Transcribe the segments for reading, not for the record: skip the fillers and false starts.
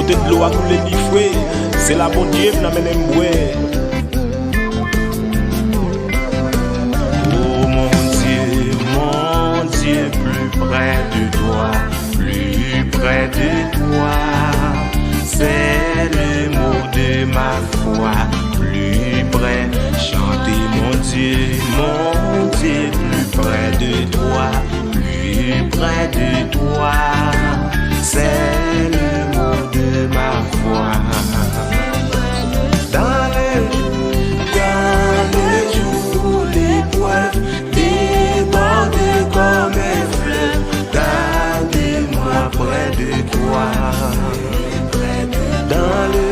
Côté de l'eau à couler bifoué, c'est la bonne Dieu qui m'amène m'boué. Oh mon Dieu, plus près de toi, plus près de toi. C'est le mot de ma foi, plus près. Chantez mon Dieu, plus près de toi, plus près de toi. C'est le mot de ma foi. Dans le jour où l'épreuve déborde comme un fleuve, gardez-moi près de toi. Dans le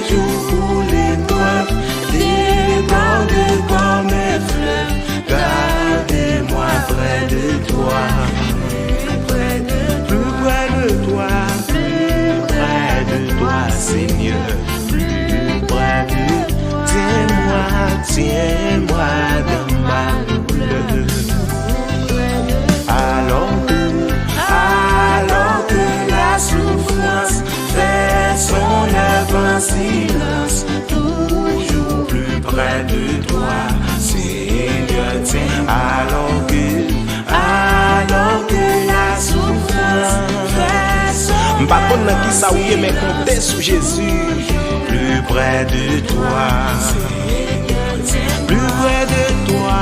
jour où l'épreuve déborde comme un fleuve, gardez-moi près de toi. Plus près de toi, plus près de toi, Seigneur, plus près de toi. Tiens-moi dans ma douleur. Alors que la souffrance fait son œuvre en silence, toujours plus près de toi, Seigneur, tiens. Alors que la souffrance fait son M'pas connaître qui ça ouye mais compter sur Jésus. plus près de toi, plus près de toi.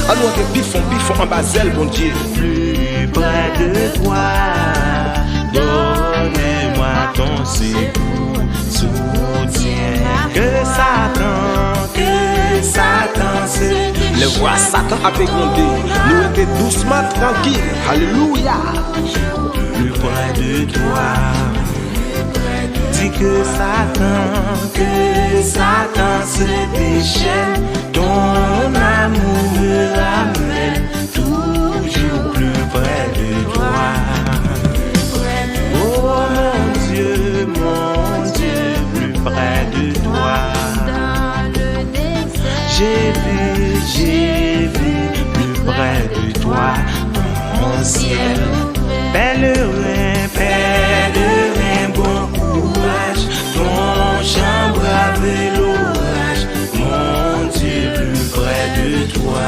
Alors que pifon en basel, bon Dieu. Plus près de toi, donne-moi ton secours, soutien. Que Satan se Le voix Satan a fécondé. Nous étions doucement tranquilles. Alléluia. plus près de toi. Dis que Satan se déchaîne. Ton amour me ramène toujours plus près de toi. Oh mon Dieu, plus près de toi. J'ai vu plus près de toi ton ciel. Pèlerin, bon courage, ton chant brave l'orage. Mon Dieu, plus près de toi.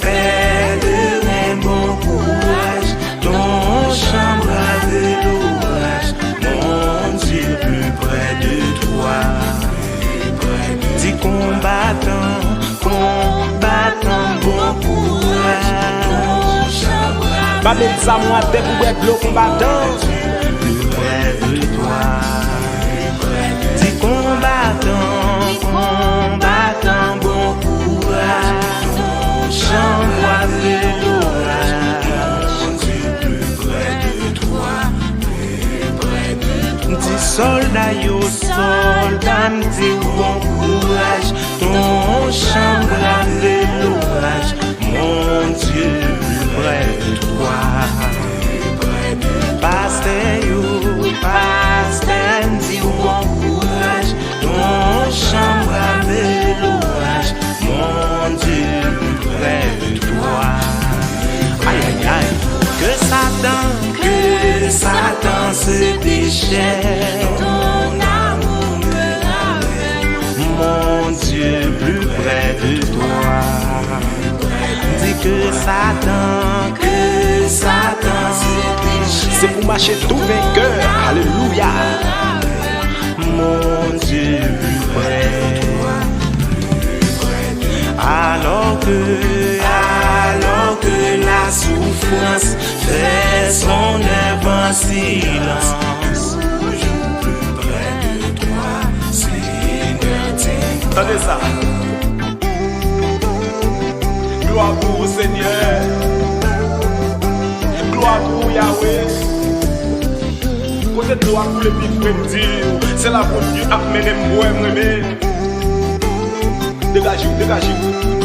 Pèlerin, bon courage, ton chant brave l'orage. Mon Dieu, plus près de toi. Dis combattant, bon courage. Pas mettre ça moi tête pour être le combattant. Plus près de toi. Dis combattant, bon courage. Ton chant brave l'orage. Mon Dieu, plus près de toi. Dis soldat, dis bon courage. Ton chant brave l'orage. Mon Dieu, plus près de toi. Pasteur, dis bon courage. Ton chant brave l'orage. Mon Dieu, plus près de toi. Aïe, aïe, aïe. Que Satan se déchaîne. Ton amour me ramène. Mon Dieu, plus près de toi. Dis que Satan se déchaîne. C'est pour marcher tout vainqueur. Alléluia. Mon Dieu, plus près de toi. Alors que la souffrance fait son œuvre en silence, toujours plus près de toi, Seigneur, tiens. Attendez ça. Gloire pour vous, Seigneur. Gloire pour Yahweh. Côté de l'eau à couler bifoué, c'est la bonne Dieu a mené moi. Dégagez-vous.